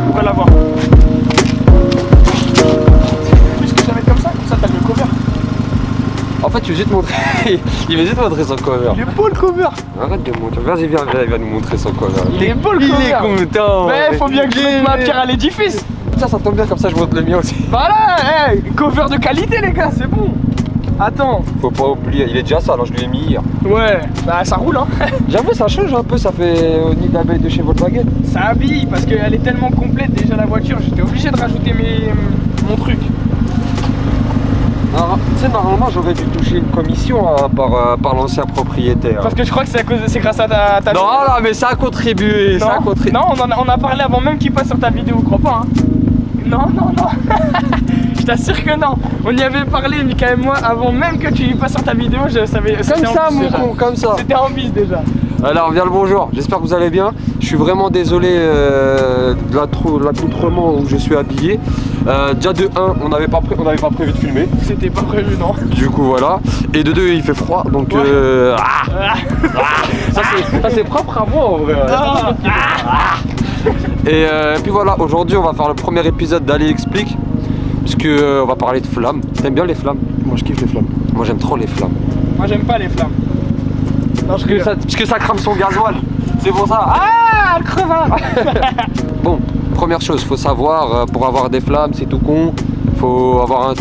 On va la voir. Plus que jamais comme ça t'as le cover. En fait, il veut juste montrer. Il veut juste montrer son cover. Il est beau le cover. Arrête de montrer. Vas-y, viens, il va nous montrer son cover. Il est beau le cover. Il est content. Mais faut bien que je mette ma pierre à l'édifice. Ça tombe bien, comme ça je montre le mien aussi. Voilà, hey, cover de qualité les gars, c'est bon. Attends. Faut pas oublier, il est déjà sale, hein, je lui ai mis hier. Ouais, bah ça roule hein. J'avoue, ça change un peu, ça fait au nid d'abeille de chez Volkswagen. Ça habille parce qu'elle est tellement complète déjà la voiture, j'étais obligé de rajouter mon truc. Tu sais, normalement j'aurais dû toucher une commission hein, par l'ancien propriétaire. Parce que je crois que c'est grâce à ta Non, là, mais ça a contribué, non, ça a contribué. Non, on a parlé avant même qu'il passe sur ta vidéo, crois pas hein. Non. Je t'assure que non. On y avait parlé, Mika et moi, avant même que tu y passes sur ta vidéo, je savais. Comme ça, mon con, comme ça. C'était en bise déjà. Alors, bien le bonjour, j'espère que vous allez bien. Je suis vraiment désolé de l'accoutrement où je suis habillé. Déjà de 1, on n'avait pas prévu de filmer. C'était pas prévu, non. Du coup, voilà. Et de 2, il fait froid, donc ouais. ça c'est propre à moi en vrai. Et puis voilà, aujourd'hui on va faire le premier épisode d'Ali Explique. Puisque on va parler de flammes. T'aimes bien les flammes? Moi je kiffe les flammes. Moi j'aime trop les flammes. Moi j'aime pas les flammes. Non, parce que ça crame son gasoil. C'est pour ça. Ah, le crevard. Bon, première chose, faut savoir, pour avoir des flammes, c'est tout con. Faut avoir un...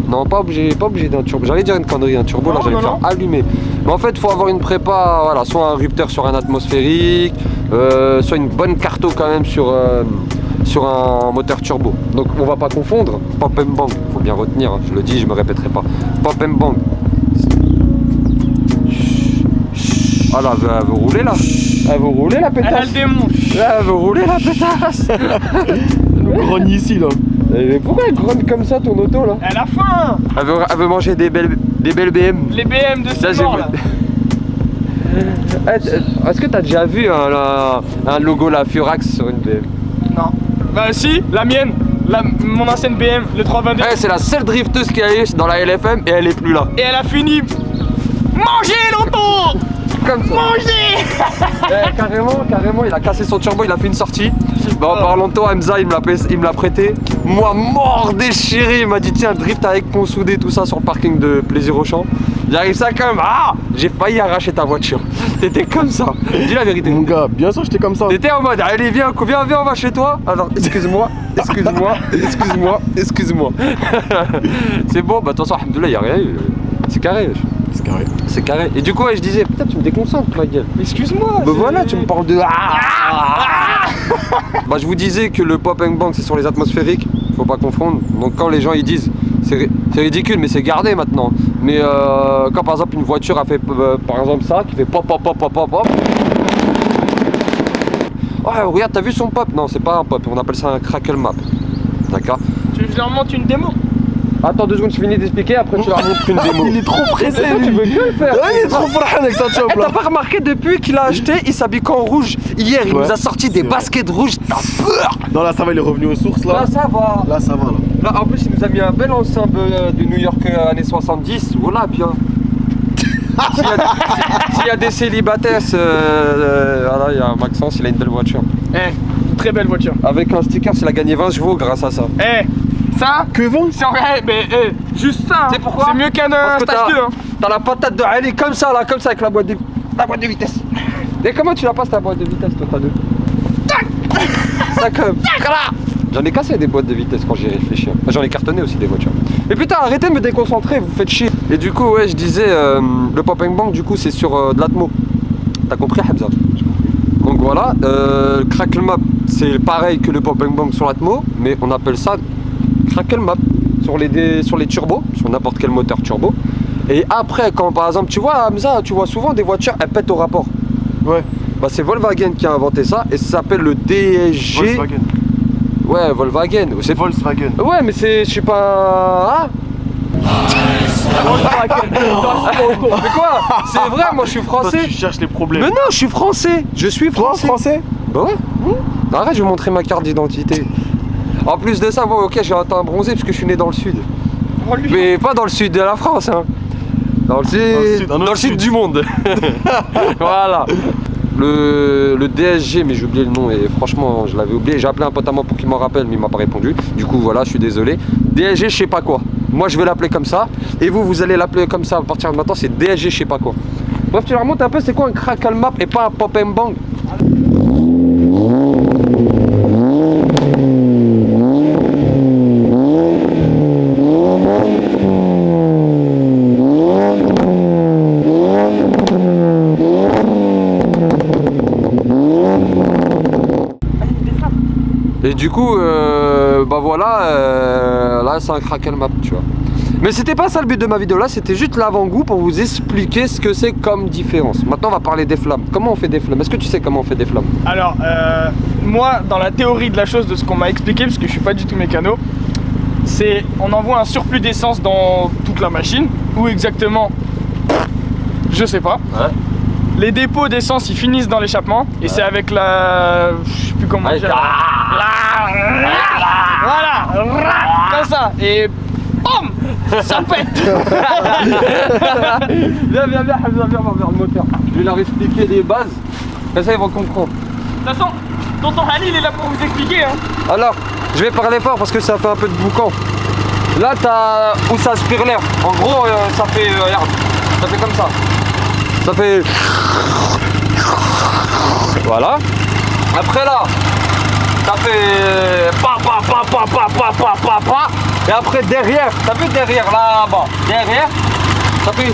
Non, pas obligé d'un turbo. J'allais dire une connerie, un turbo, non, là j'allais me faire allumer. Mais en fait, faut avoir une prépa, voilà, soit un rupteur sur un atmosphérique, soit une bonne carto quand même sur un moteur turbo. Donc on va pas confondre pop and bang, faut bien retenir, hein, je le dis, je me répéterai pas. Pop and bang. Ah là, elle veut rouler là. Elle veut rouler la pétasse. Elle a le démon. Là, elle veut rouler la pétasse. Elle grogne ici là. Mais pourquoi elle grogne comme ça ton auto là? Elle a faim. Elle veut manger des belles BM. Les BM de ce genre là. Est-ce que t'as déjà vu un logo la Furax sur une BM? Non. Bah si, la mienne. Mon ancienne BM, le 322. C'est la seule drifteuse qui a eu dans la LFM et elle est plus là. Et elle a fini. Mangez l'auto. Comme ça. Mangez. Carrément, il a cassé son turbo, il a fait une sortie. Bah, en parlant de toi, Hamza, il me l'a prêté. Moi, mort déchiré, il m'a dit tiens, drift avec pont soudé, tout ça sur le parking de Plaisir au Champ. J'arrive ça comme j'ai failli arracher ta voiture. T'étais comme ça. Dis la vérité. Mon gars, bien sûr, j'étais comme ça. T'étais en mode allez, viens, on va chez toi. Alors, excuse-moi. C'est bon, bah, de toute façon, alhamdoulilah, y'a rien eu. C'est carré. C'est carré. Et du coup, ouais, je disais, putain, tu me déconcentres, ma gueule. Excuse-moi. Bah voilà, tu me parles de. Bah, je vous disais que le pop and bang, c'est sur les atmosphériques. Faut pas confondre. Donc, quand les gens ils disent, c'est ridicule, mais c'est gardé maintenant. Mais quand par exemple une voiture a fait par exemple ça, qui fait pop. Ouais, regarde, t'as vu son pop? Non, c'est pas un pop, on appelle ça un crackle map. D'accord? Tu leur montres une démo? Attends 2 secondes, je finis d'expliquer, après tu leur montres une démo. Il est trop pressé, tu veux que le faire? Ouais, il est trop farhan avec sa chop là. T'as pas remarqué depuis qu'il a acheté, il s'habille qu'en rouge. Hier, il nous a sorti des baskets rouges, t'as peur? Non, là ça va, il est revenu aux sources là. Là, ça va. Là, ça va là. Là, en plus, il nous a mis un bel ensemble de New York années 70. Voilà, bien. S'il y a des célibataires, voilà, il y a Maxence, il a une belle voiture. Très belle voiture. Avec un sticker, il a gagné 20 chevaux grâce à ça. Ça, que vend? c'est en vrai, mais juste ça. C'est pourquoi? C'est mieux qu'un stage 2. Hein. T'as la patate de Ali comme ça, là, comme ça, avec la boîte de vitesse. Et comment tu la passes ta boîte de vitesse, toi, t'as deux? Ça comme. J'en ai cassé des boîtes de vitesse quand j'y réfléchis. J'en ai cartonné aussi des voitures. Mais putain, arrêtez de me déconcentrer, vous faites chier. Et du coup, ouais, je disais, le pop and bang, du coup, c'est sur de l'atmo. T'as compris, Hamza? Donc voilà, crackle map, c'est pareil que le pop and bang sur l'atmo, mais on appelle ça crackle map sur les turbos, sur n'importe quel moteur turbo. Et après, quand par exemple, tu vois, Hamza, tu vois souvent des voitures, elles pètent au rapport. Ouais. Bah, c'est Volkswagen qui a inventé ça et ça s'appelle le DSG. Volkswagen. Ouais, Volkswagen. C'est Volkswagen. Ouais, mais c'est, je sais pas. Mais quoi? C'est vrai, moi je suis français. Toi, tu cherches les problèmes. Mais non, je suis français. Je suis français. Toi, français? Bah ouais. Arrête, je vais montrer ma carte d'identité. En plus de ça, bon, ok, j'ai un teint bronzé parce que je suis né dans le sud. Mais pas dans le sud de la France, hein. Dans le sud, un autre dans le sud sud. du monde. Voilà. Le DSG, mais j'ai oublié le nom et franchement je l'avais oublié. J'ai appelé un pote à moi pour qu'il m'en rappelle, mais il m'a pas répondu. Du coup voilà, je suis désolé. DSG, je sais pas quoi. Moi je vais l'appeler comme ça. Et vous allez l'appeler comme ça à partir de maintenant. C'est DSG, je sais pas quoi. Bref, tu leur remontes un peu. C'est quoi un crackle map et pas un pop and bang? Et du coup, bah voilà, là c'est un crackle map, tu vois. Mais c'était pas ça le but de ma vidéo là, c'était juste l'avant-goût pour vous expliquer ce que c'est comme différence. Maintenant on va parler des flammes. Comment on fait des flammes? Est-ce que tu sais comment on fait des flammes? Alors, moi, dans la théorie de la chose, de ce qu'on m'a expliqué, parce que je suis pas du tout mécano, c'est on envoie un surplus d'essence dans toute la machine, ou exactement, je sais pas. Ouais. Les dépôts d'essence ils finissent dans l'échappement, et c'est avec la. Je sais plus comment Avec dire. Voilà, comme ça, et BAM, ça pète. Viens, Hamza, viens, on va vers le moteur. Je vais leur expliquer les bases, comme ça ils vont comprendre. De toute façon, tonton Halil il est là pour vous expliquer. Hein. Alors, je vais parler fort parce que ça fait un peu de boucan. Là, t'as où ça aspire l'air. En gros, ça fait regarde, ça fait comme ça. Ça fait voilà. Après là, ça fait pa. Et après derrière, t'as vu derrière là-bas, derrière, ça fait.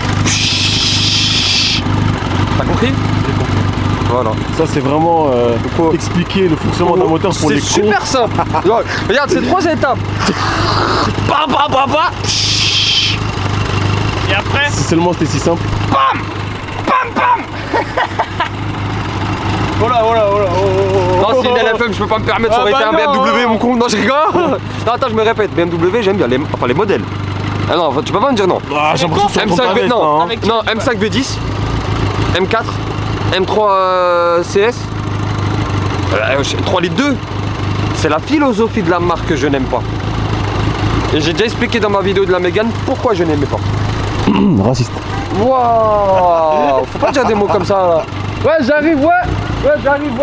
T'as compris? J'ai compris. Voilà. Ça, c'est vraiment expliquer le fonctionnement d'un moteur pour les C'est cons. super simple. Regarde, c'est 3 étapes. Et après, Si seulement c'était si simple. voilà. Non, c'est une LFM, je peux pas me permettre, ça aurait été un BMW mon con. Non, je rigole. Non, attends, je me répète, BMW, j'aime bien les modèles. Ah non, tu peux pas me dire non. Ah, j'ai l'impression que c'est M5 V, non, hein. Avec- non, M5 V10, M4, M3 CS, 3 litres 2. C'est la philosophie de la marque que je n'aime pas. Et j'ai déjà expliqué dans ma vidéo de la Mégane pourquoi je n'aimais pas. Raciste. Waouh, faut pas dire des mots comme ça là. Ouais, j'arrive, j'arrive.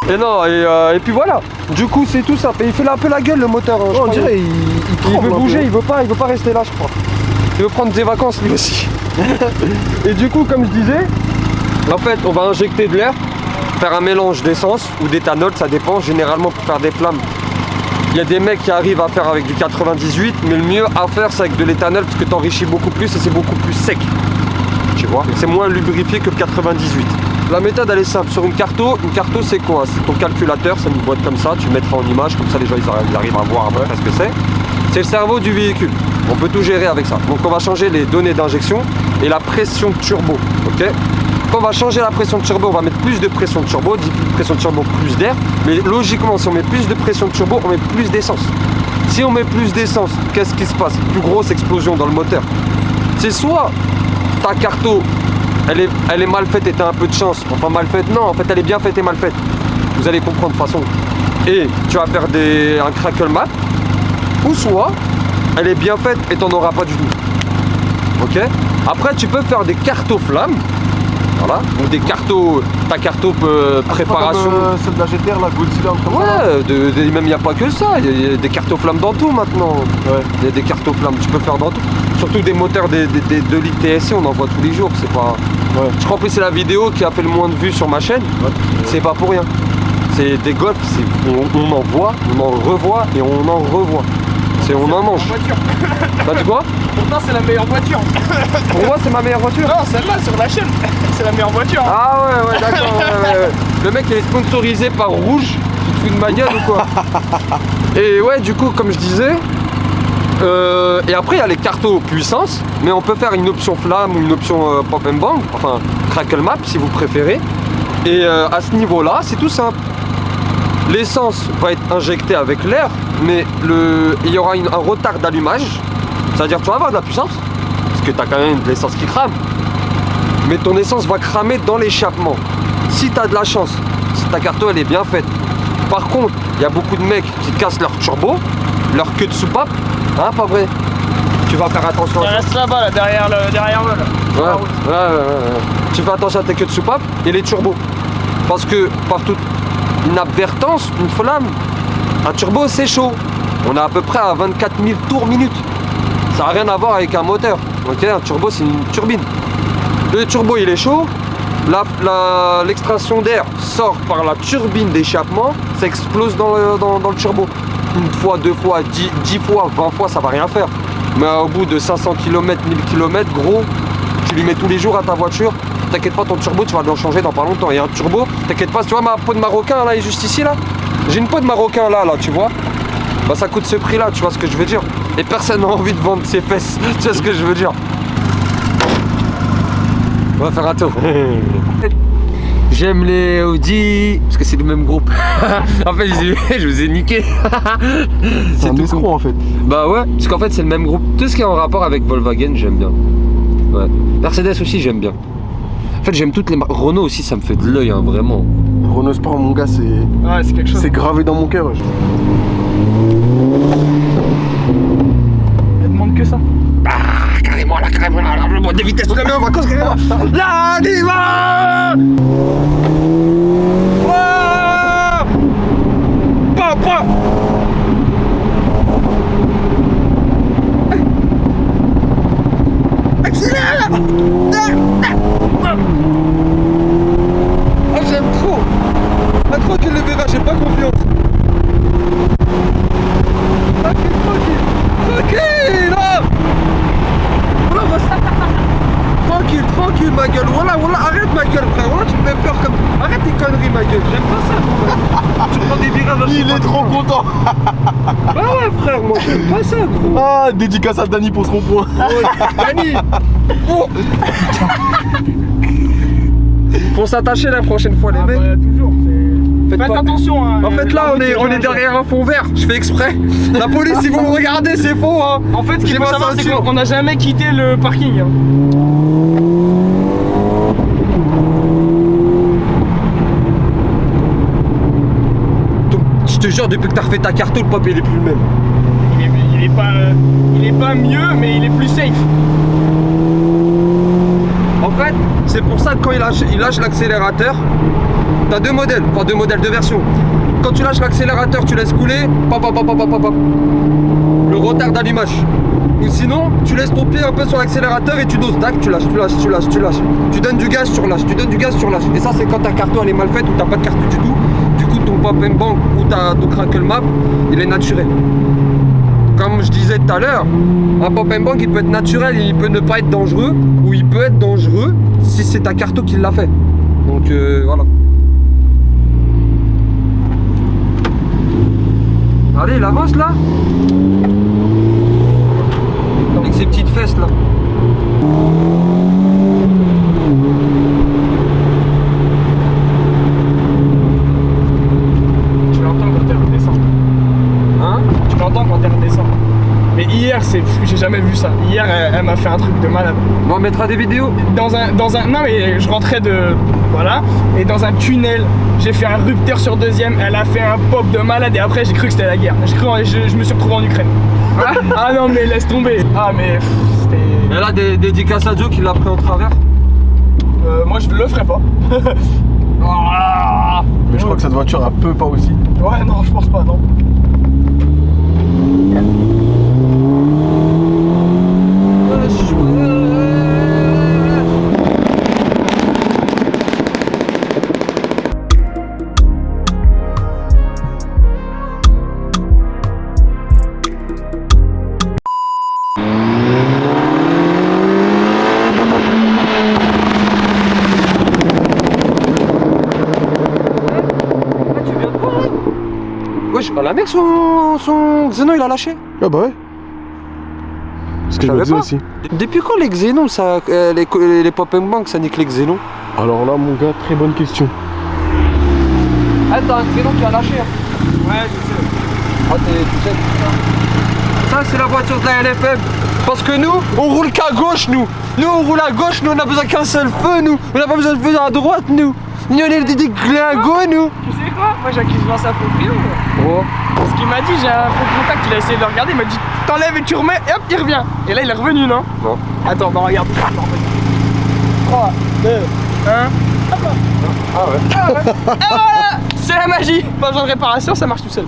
Et non, et puis voilà. Du coup, c'est tout ça. Et il fait un peu la gueule le moteur. Hein, je On crois. dirait il Il tremble veut un bouger, peu. il veut pas rester là, je crois. Il veut prendre des vacances lui aussi. Et du coup, comme je disais, en fait, on va injecter de l'air, faire un mélange d'essence ou d'éthanol, ça dépend. Généralement, pour faire des flammes, il y a des mecs qui arrivent à faire avec du 98, mais le mieux à faire, c'est avec de l'éthanol parce que t'enrichis beaucoup plus et c'est beaucoup plus sec. Tu vois, c'est moins lubrifié que le 98. La méthode elle est simple, sur une carto c'est quoi? C'est ton calculateur, c'est une boîte comme ça, tu mettras en image, comme ça les gens ils arrivent à voir à peu près ce que c'est. C'est le cerveau du véhicule, on peut tout gérer avec ça. Donc on va changer les données d'injection et la pression de turbo, ok? Quand on va changer la pression de turbo, on va mettre plus de pression de turbo, dit plus de pression de turbo, plus d'air. Mais logiquement, si on met plus de pression de turbo, on met plus d'essence. Si on met plus d'essence, qu'est-ce qui se passe? Plus grosse explosion dans le moteur. C'est soit ta carto, elle est mal faite et t'as un peu de chance. Enfin mal faite, non, en fait elle est bien faite et mal faite. Vous allez comprendre de toute façon. Et tu vas faire un crackle map. Ou soit, elle est bien faite et t'en auras pas du tout. Ok? Après tu peux faire des cartos flammes. Voilà, ou des cartos, ta carto préparation. Celle de la GTR, la Godzilla, comme ça. Ouais, même il n'y a pas que ça, il y a des cartos flammes dans tout maintenant. Ouais. Il y a des cartos flammes, tu peux faire dans tout. Surtout des moteurs de litres TSC, on en voit tous les jours, c'est pas. Ouais. Je crois que c'est la vidéo qui a fait le moins de vues sur ma chaîne, c'est pas pour rien. C'est des golfs, on en voit, on en revoit et on en revoit. On en mange. Voiture. T'as dit quoi? Pourtant c'est la meilleure voiture. Pour moi c'est ma meilleure voiture. Non, celle-là sur la chaîne, c'est la meilleure voiture. Hein. Ah ouais, d'accord. Ouais. Le mec il est sponsorisé par Rouge, tu te fous de ma gueule ou quoi? Et ouais, du coup, comme je disais, et après il y a les cartos puissance, mais on peut faire une option flamme ou une option pop and bang, enfin crackle map si vous préférez. Et à ce niveau-là, c'est tout simple. L'essence va être injectée avec l'air, mais il y aura un retard d'allumage. C'est-à-dire tu vas avoir de la puissance, parce que tu as quand même de l'essence qui crame. Mais ton essence va cramer dans l'échappement. Si tu as de la chance, si ta carto elle est bien faite. Par contre, il y a beaucoup de mecs qui cassent leur turbo, leur queue de soupape. Hein, pas vrai? Tu vas faire attention à Ça ça. reste là-bas, là, derrière le. Ouais. Tu fais attention à tes queues de soupape et les turbos. Parce que par toute inadvertance, une flamme, un turbo c'est chaud. On est à peu près à 24 000 tours minute. Ça n'a rien à voir avec un moteur. Ok, un turbo c'est une turbine. Le turbo il est chaud. L'extraction d'air sort par la turbine d'échappement, ça explose dans le turbo. Une fois, deux fois, 10 fois, 20 fois, ça va rien faire. Mais au bout de 500 km, 1000 km, gros, tu lui mets tous les jours à ta voiture, t'inquiète pas, ton turbo, tu vas le changer dans pas longtemps. Et un turbo, t'inquiète pas, tu vois ma peau de marocain là, est juste ici là. J'ai une peau de marocain là, tu vois. Bah ça coûte ce prix là, tu vois ce que je veux dire. Et personne n'a envie de vendre ses fesses, tu vois ce que je veux dire. On va faire un tour. J'aime les Audi parce que c'est le même groupe. En fait, je vous ai niqué. C'est un escroc en fait. Bah ouais, parce qu'en fait, c'est le même groupe. Tout ce qui est en rapport avec Volkswagen, j'aime bien. Ouais. Mercedes aussi, j'aime bien. En fait, j'aime toutes les marques. Renault aussi, ça me fait de l'œil, hein, vraiment. Renault Sport, mon gars, c'est. Ouais, c'est quelque chose. C'est gravé dans mon cœur. Elle demande que ça. Carrément, là, la boîte de vitesse, vraiment, en vacances, carrément. Là, on y va. Papa. Accélère. Ah, j'aime trop. Pas trop qu'il le verra, j'ai pas confiance. Tranquille, là. Voilà, tranquille ma gueule, voilà, arrête ma gueule frère, voilà tu me fais peur comme... Arrête tes conneries ma gueule, j'aime pas ça moi. Tu prends des virages. Il est trop content. Bah ouais frère, moi j'aime pas ça gros. Ah, dédicace à Dani pour ce rond-point. Dani. Oh. Faut s'attacher la prochaine fois les mecs. Bah, toujours, Faites faites pas... attention hein. En fait là on est derrière un fond vert, je fais exprès. La police si vous me regardez c'est faux hein. En fait ce qu'il J'ai faut ma savoir c'est ceinture. qu'on n'a jamais quitté le parking hein. Donc, je te jure depuis que t'as refait ta carte le pop il est plus le même. Il est pas mieux mais il est plus safe. En fait, c'est pour ça que quand il lâche l'accélérateur, t'as deux modèles, deux versions. Quand tu lâches l'accélérateur, tu laisses couler, le retard d'allumage. Ou sinon, tu laisses ton pied un peu sur l'accélérateur et tu doses, tac, tu lâches. Tu donnes du gaz, tu relâches, Et ça, c'est quand ta carte elle est mal faite ou t'as pas de carte du tout. Du coup, ton pop and bank ou ton crackle map, il est naturel. Comme je disais tout à l'heure, un pop and bank il peut être naturel, il peut ne pas être dangereux, ou il peut être dangereux si c'est ta carte qui l'a fait. Donc voilà. Allez, il avance là. Avec ses petites fesses là. Tu l'entends quand elle redescend. Hein? Tu l'entends quand elle redescend. Mais hier, j'ai jamais vu ça. Hier, elle m'a fait un truc de malade. Bon, on mettra des vidéos. Non mais je rentrais voilà, et dans un tunnel, j'ai fait un rupteur sur deuxième, elle a fait un pop de malade et après j'ai cru que c'était la guerre. Je me suis retrouvé en Ukraine. Ah non mais laisse tomber. Ah mais c'était... Et là, des dédicaces à Joe qui l'a pris en travers. Moi je le ferai pas. Mais je crois que cette voiture elle peut pas aussi. Ouais non, je pense pas, non. Wesh, la mec son Xenon il a lâché. Ah bah ouais. Ce que je me savais disais pas. aussi. Depuis quand les Xenon, les pop and bank ça nique les Xenon? Alors là mon gars, très bonne question. Ah t'as un Xenon qui a lâché hein. Ouais, je sais. Ah tu sais ça c'est la voiture de la LFM. Parce que nous, on roule qu'à gauche nous. Nous on roule à gauche, nous on a besoin qu'un seul feu nous. On n'a pas besoin de feu à droite nous. Nous on est des glingos nous. Tu sais quoi? Moi j'accuse Vincent Fofio. Oh. Parce qu'il m'a dit, j'ai un faux contact, il a essayé de le regarder, il m'a dit t'enlèves et tu remets et hop il revient. Et là il est revenu non? Non. Attends, bah regarde. Hein? Ah ouais. Et voilà, c'est la magie. Pas besoin de réparation, ça marche tout seul.